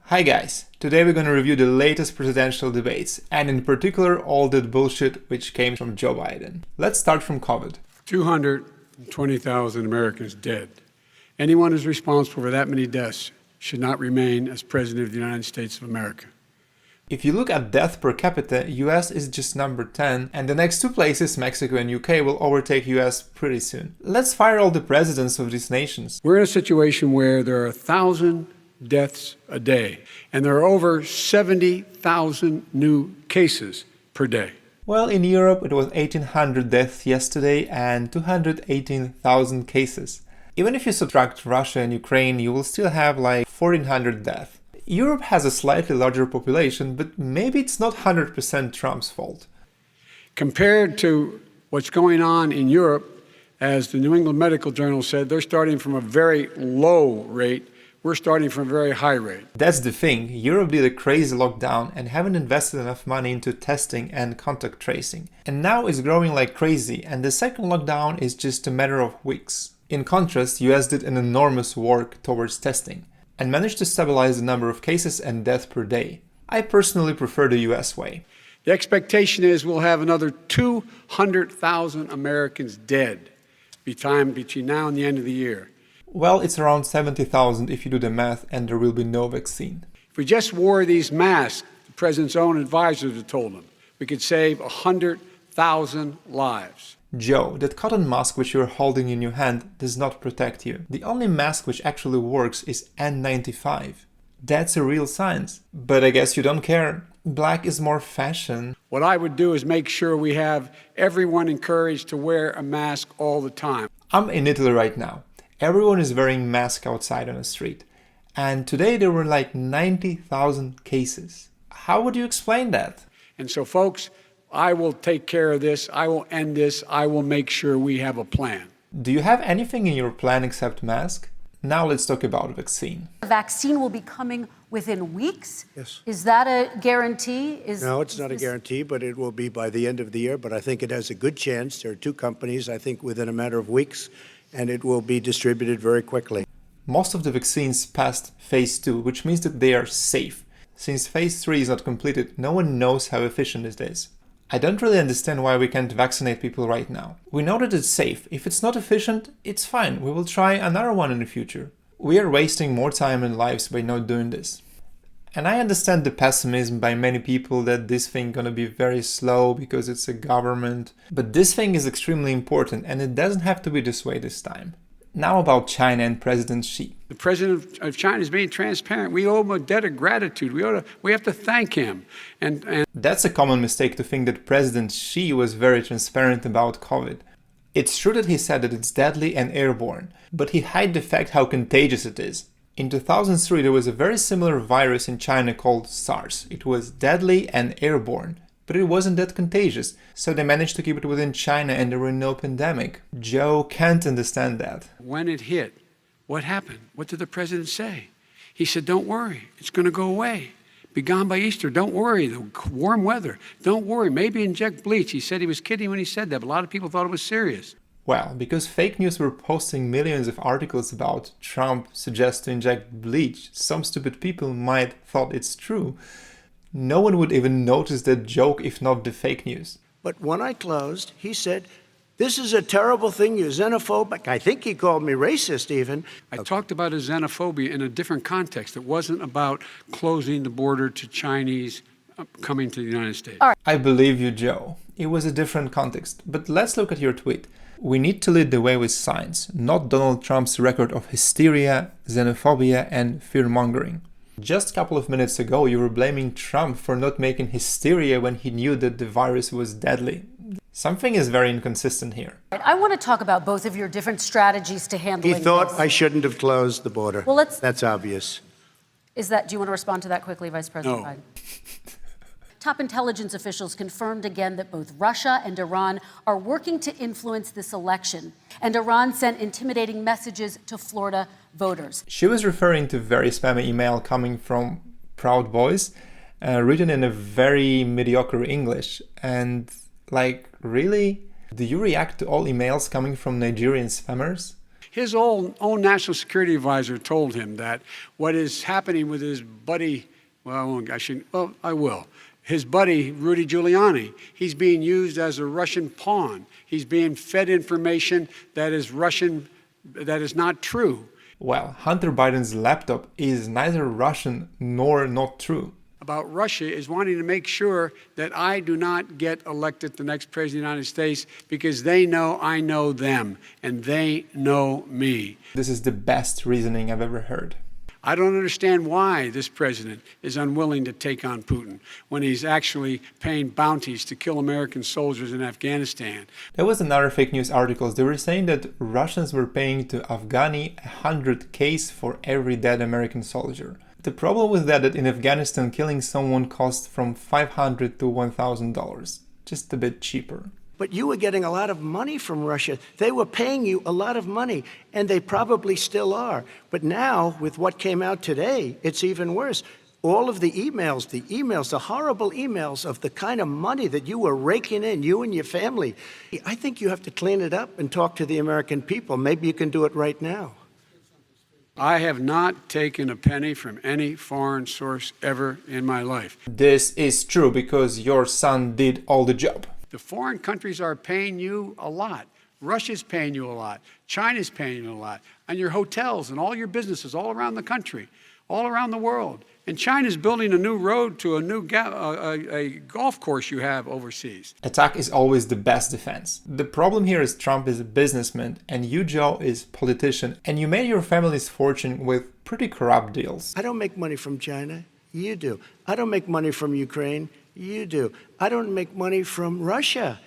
Hi guys, today we're going to review the latest presidential debates, and in particular all that bullshit which came from Joe Biden. Let's start from COVID. 220,000 Americans dead. Anyone who's responsible for that many deaths should not remain as President of the United States of America. If you look at death per capita, US is just number 10, and the next two places, Mexico and UK, will overtake US pretty soon. Let's fire all the presidents of these nations. We're in a situation where there are 1,000 deaths a day, and there are over 70,000 new cases per day. Well, in Europe it was 1,800 deaths yesterday and 218,000 cases. Even if you subtract Russia and Ukraine, you will still have like 1,400 deaths. Europe has a slightly larger population, but maybe it's not 100% Trump's fault. Compared to what's going on in Europe, as the New England Medical Journal said, they're starting from a very low rate. We're starting from a very high rate. That's the thing. Europe did a crazy lockdown and haven't invested enough money into testing and contact tracing. And now it's growing like crazy, and the second lockdown is just a matter of weeks. In contrast, US did an enormous work towards testing and managed to stabilize the number of cases and deaths per day. I personally prefer the US way. The expectation is we'll have another 200,000 Americans dead between now and the end of the year. Well, it's around 70,000 if you do the math, and there will be no vaccine. If we just wore these masks, the president's own advisors have told him, we could save 100,000 lives. Joe, that cotton mask which you're holding in your hand does not protect you. The only mask which actually works is N95. That's a real science. But I guess you don't care. Black is more fashion. What I would do is make sure we have everyone encouraged to wear a mask all the time. I'm in Italy right now. Everyone is wearing masks outside on the street. And today there were like 90,000 cases. How would you explain that? And so, folks, I will take care of this. I will end this. I will make sure we have a plan. Do you have anything in your plan except mask? Now let's talk about vaccine. The vaccine will be coming within weeks? Yes. Is that a guarantee? No, it's not a guarantee, but it will be by the end of the year. But I think it has a good chance. There are two companies, I think, within a matter of weeks, and it will be distributed very quickly. Most of the vaccines passed phase 2, which means that they are safe. Since phase 3 is not completed, no one knows how efficient it is. I don't really understand why we can't vaccinate people right now. We know that it's safe. If it's not efficient, it's fine. We will try another one in the future. We are wasting more time and lives by not doing this. And I understand the pessimism by many people that this thing gonna be very slow because it's a government. But this thing is extremely important, and it doesn't have to be this way this time. Now about China and President Xi. The president of China is being transparent. We owe him a debt of gratitude. We have to thank him. And That's a common mistake to think that President Xi was very transparent about COVID. It's true that he said that it's deadly and airborne, but he hid the fact how contagious it is. In 2003, there was a very similar virus in China called SARS. It was deadly and airborne, but it wasn't that contagious, so they managed to keep it within China and there were no pandemic. Joe can't understand that. when it hit, what happened? What did the president say? He said, don't worry, it's going to go away. Be gone by Easter. Don't worry, the warm weather. Don't worry, maybe inject bleach. He said he was kidding when he said that, but a lot of people thought it was serious. Well, because fake news were posting millions of articles about Trump suggests to inject bleach, some stupid people might thought it's true. No one would even notice that joke if not the fake news. But when I closed, he said, this is a terrible thing, you're xenophobic. I think he called me racist even. I talked about his xenophobia in a different context. It wasn't about closing the border to Chinese coming to the United States. I believe you, Joe. It was a different context, but let's look at your tweet. We need to lead the way with science, not Donald Trump's record of hysteria, xenophobia and fear-mongering. Just a couple of minutes ago you were blaming Trump for not making hysteria when he knew that the virus was deadly. Something is very inconsistent here. I want to talk about both of your different strategies to handling He thought this. I shouldn't have closed the border. Well, That's obvious. Do you want to respond to that quickly, Vice President No. Biden? Top intelligence officials confirmed again that both Russia and Iran are working to influence this election. And Iran sent intimidating messages to Florida voters. She was referring to very spammy email coming from Proud Boys, written in a very mediocre English. And like, really? Do you react to all emails coming from Nigerian spammers? His own national security advisor told him that what is happening with his buddy, I will. His buddy, Rudy Giuliani, he's being used as a Russian pawn. He's being fed information that is Russian, that is not true. Well, Hunter Biden's laptop is neither Russian nor not true. About Russia is wanting to make sure that I do not get elected the next president of the United States because they know I know them and they know me. This is the best reasoning I've ever heard. I don't understand why this president is unwilling to take on Putin when he's actually paying bounties to kill American soldiers in Afghanistan. There was another fake news article. They were saying that Russians were paying to Afghani 100Ks for every dead American soldier. The problem with that in Afghanistan, killing someone cost from $500 to $1,000. Just a bit cheaper. But you were getting a lot of money from Russia. They were paying you a lot of money, and they probably still are. But now, with what came out today, it's even worse. All of the emails, the horrible emails of the kind of money that you were raking in, you and your family. I think you have to clean it up and talk to the American people. Maybe you can do it right now. I have not taken a penny from any foreign source ever in my life. This is true because your son did all the job. The foreign countries are paying you a lot. Russia's paying you a lot. China's paying you a lot. And your hotels and all your businesses all around the country, all around the world. And China's building a new road to a new a golf course you have overseas. Attack is always the best defense. The problem here is Trump is a businessman and you, Joe, is politician. And you made your family's fortune with pretty corrupt deals. I don't make money from China. You do. I don't make money from Ukraine. You do. I don't make money from Russia.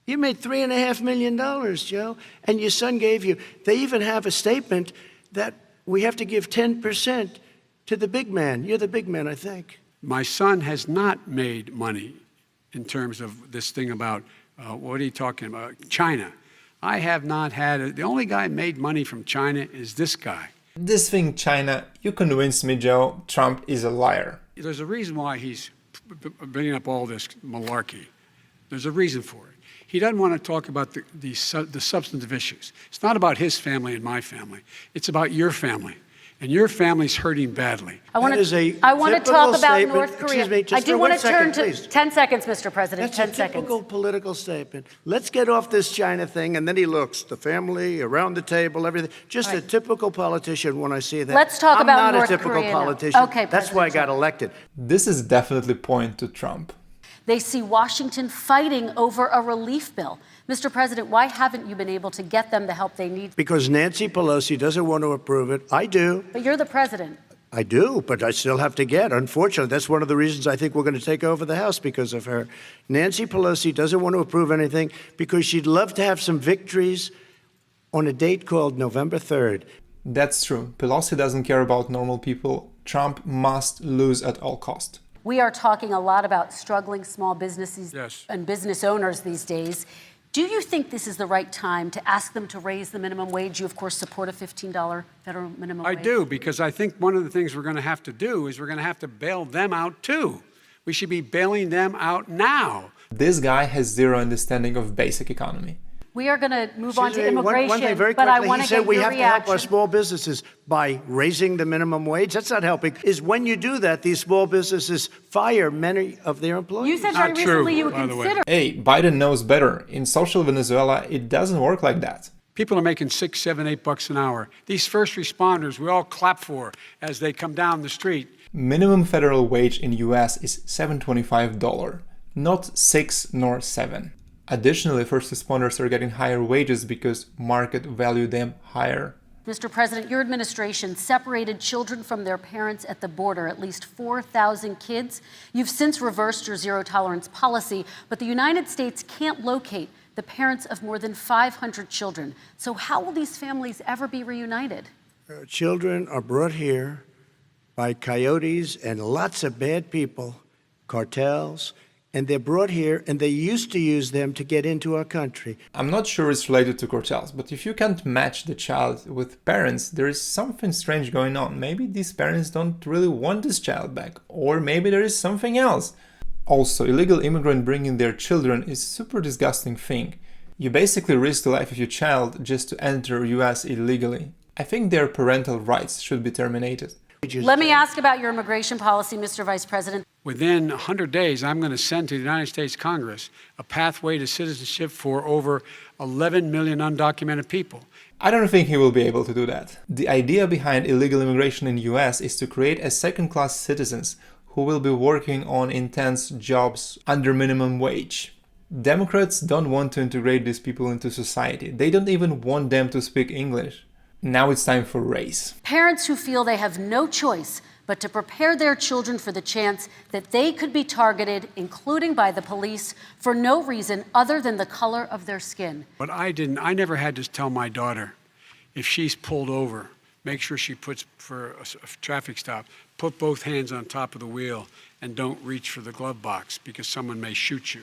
You made $3.5 million, Joe, and your son gave you. They even have a statement that we have to give 10% to the big man. You're the big man, I think. My son has not made money in terms of this thing about, what are you talking about, China. I have not had, the only guy made money from China is this guy. This thing, China, you convinced me, Joe. Trump is a liar. There's a reason why he's bringing up all this malarkey. There's a reason for it. He doesn't want to talk about the substantive issues. It's not about his family and my family. It's about your family. And your family's hurting badly. I want to talk about North Korea. I do want to turn to 10 seconds, Mr. President. That's 10 a seconds. typical political statement. Let's get off this China thing, and then he looks, the family, around the table, everything. Just a typical politician when I see that. Let's talk about North I'm not a typical Korea now. politician. Okay, That's why I President got elected. This is definitely point to Trump. They see Washington fighting over a relief bill. Mr. President, why haven't you been able to get them the help they need? Because Nancy Pelosi doesn't want to approve it. I do. But you're the president. I do, but I still have to get. Unfortunately, that's one of the reasons I think we're going to take over the House because of her. Nancy Pelosi doesn't want to approve anything because she'd love to have some victories on a date called November 3rd. That's true. Pelosi doesn't care about normal people. Trump must lose at all cost. We are talking a lot about struggling small businesses Yes. and business owners these days. Do you think this is the right time to ask them to raise the minimum wage? You, of course, support a $15 federal minimum wage. I do, because I think one of the things we're going to have to do is we're going to have to bail them out, too. We should be bailing them out now. This guy has zero understanding of basic economy. We are going to move on to Excuse me, immigration, one thing very but I quickly. want He to get said we your have to help our reaction. small businesses by raising the minimum wage. That's not helping. Is when you do that, these small businesses fire many of their employees. You said very Not true, recently you would by the way. consider. Hey, Biden knows better. In social Venezuela, it doesn't work like that. People are making $6, $7, $8 an hour. These first responders, we all clap for as they come down the street. Minimum federal wage in US is $7.25, not $6 nor $7. Additionally, first responders are getting higher wages because market value them higher. Mr. President, your administration separated children from their parents at the border, at least 4,000 kids. You've since reversed your zero-tolerance policy, but the United States can't locate the parents of more than 500 children. So how will these families ever be reunited? Children are brought here by coyotes and lots of bad people, cartels, and they're brought here, and they used to use them to get into our country. I'm not sure it's related to cartels, but if you can't match the child with parents, there is something strange going on. Maybe these parents don't really want this child back, or maybe there is something else. Also, illegal immigrant bringing their children is a super disgusting thing. You basically risk the life of your child just to enter US illegally. I think their parental rights should be terminated. Let me ask about your immigration policy, Mr. Vice President. Within 100 days, I'm going to send to the United States Congress a pathway to citizenship for over 11 million undocumented people. I don't think he will be able to do that. The idea behind illegal immigration in the US is to create a second-class citizens who will be working on intense jobs under minimum wage. Democrats don't want to integrate these people into society. They don't even want them to speak English. Now it's time for race. Parents who feel they have no choice but to prepare their children for the chance that they could be targeted, including by the police, for no reason other than the color of their skin. But I never had to tell my daughter, if she's pulled over, make sure she puts, for a traffic stop, put both hands on top of the wheel and don't reach for the glove box because someone may shoot you.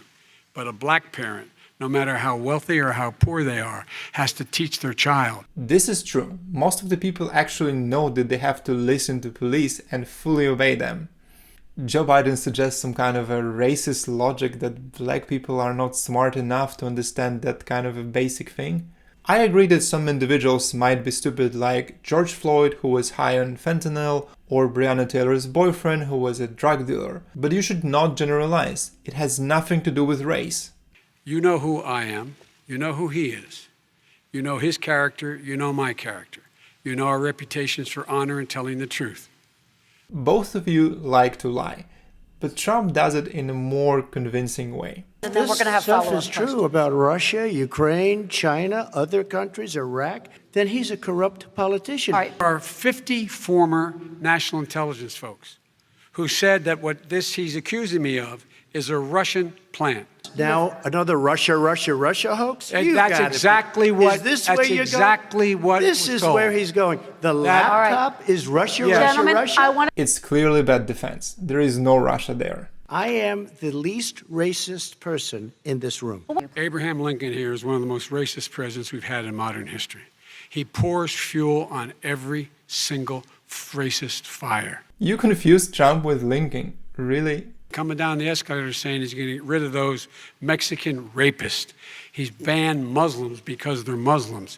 But a black parent, no matter how wealthy or how poor they are, has to teach their child. This is true. Most of the people actually know that they have to listen to police and fully obey them. Joe Biden suggests some kind of a racist logic that black people are not smart enough to understand that kind of a basic thing. I agree that some individuals might be stupid, like George Floyd, who was high on fentanyl, or Breonna Taylor's boyfriend, who was a drug dealer. But you should not generalize. It has nothing to do with race. You know who I am. You know who he is. You know his character. You know my character. You know our reputations for honor and telling the truth. Both of you like to lie, but Trump does it in a more convincing way. And then we're going to have stuff follow-up is true questions. about Russia, Ukraine, China, other countries, Iraq, then he's a corrupt politician. All right. There are 50 former national intelligence folks who said that what he's accusing me of is a Russian plant. Now another Russia hoax? And You that's gotta exactly be- what. Is this that's where you're exactly going? what. This was is told. where he's going. The That- laptop is Russia, Yeah. Russia, Gentlemen, Russia. I want It's clearly bad defense. There is no Russia there. I am the least racist person in this room. Abraham Lincoln here is one of the most racist presidents we've had in modern history. He pours fuel on every single racist fire. You confused Trump with Lincoln. Really? Coming down the escalator saying he's going to get rid of those Mexican rapists. He's banned Muslims because they're Muslims.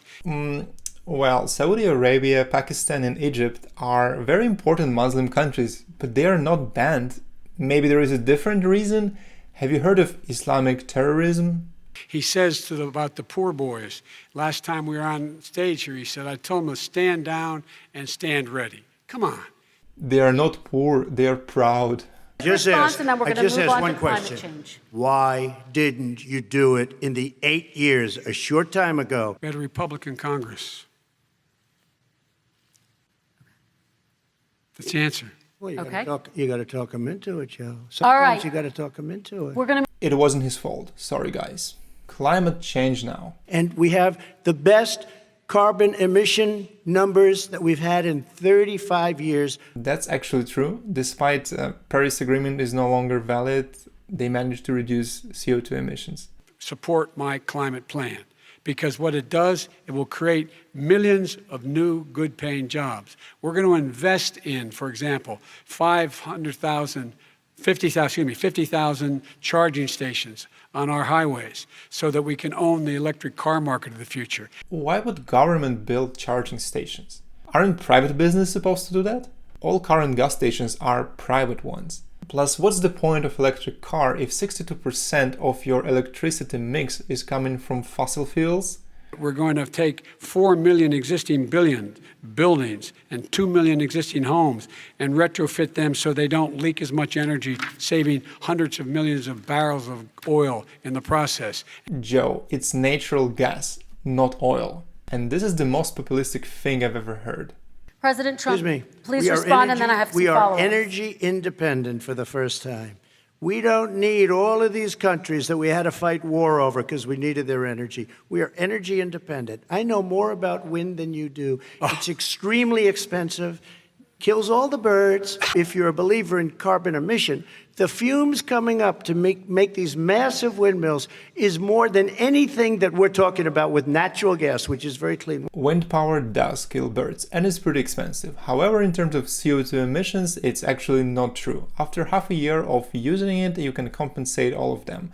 Well, Saudi Arabia, Pakistan, and Egypt are very important Muslim countries, but they are not banned. Maybe there is a different reason. Have you heard of Islamic terrorism? He says about the poor boys, last time we were on stage here, he said, I told them to stand down and stand ready. Come on. They are not poor, they are proud. response, and then we're I going to just move asked on one to climate question. change. Why didn't you do it in the 8 years, a short time ago? We had a Republican Congress. That's the answer. Well, you Okay. got to talk him into it, Joe. Sometimes All right. you got to talk him into it. We're going to It wasn't his fault. Sorry, guys. Climate change now. And we have the best carbon emission numbers that we've had in 35 years. That's actually true. Despite Paris Agreement is no longer valid, they managed to reduce CO2 emissions. Support my climate plan. Because what it does, it will create millions of new good-paying jobs. We're going to invest in, for example, 50,000 charging stations on our highways so that we can own the electric car market of the future. Why would government build charging stations? Aren't private business supposed to do that? All current gas stations are private ones. Plus, what's the point of electric car if 62% of your electricity mix is coming from fossil fuels? We're going to take 4 million existing buildings and 2 million existing homes and retrofit them so they don't leak as much energy, saving hundreds of millions of barrels of oil in the process. Joe, it's natural gas, not oil. And this is the most populistic thing I've ever heard. President Trump, Excuse me. please We are respond, and then I have some We are follow-up. energy independent for the first time. We don't need all of these countries that we had to fight war over because we needed their energy. We are energy independent. I know more about wind than you do. It's extremely expensive, kills all the birds. If you're a believer in carbon emission, the fumes coming up to make these massive windmills is more than anything that we're talking about with natural gas, which is very clean. Wind power does kill birds and it's pretty expensive. However, in terms of CO2 emissions, it's actually not true. After half a year of using it, you can compensate all of them.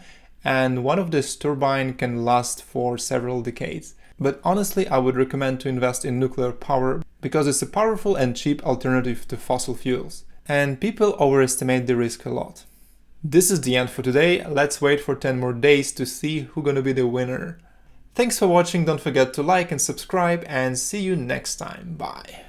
and one of this turbine can last for several decades. But honestly, I would recommend to invest in nuclear power because it's a powerful and cheap alternative to fossil fuels. And people overestimate the risk a lot. This is the end for today. Let's wait for 10 more days to see who's gonna be the winner. Thanks for watching, don't forget to like and subscribe, and see you next time. Bye.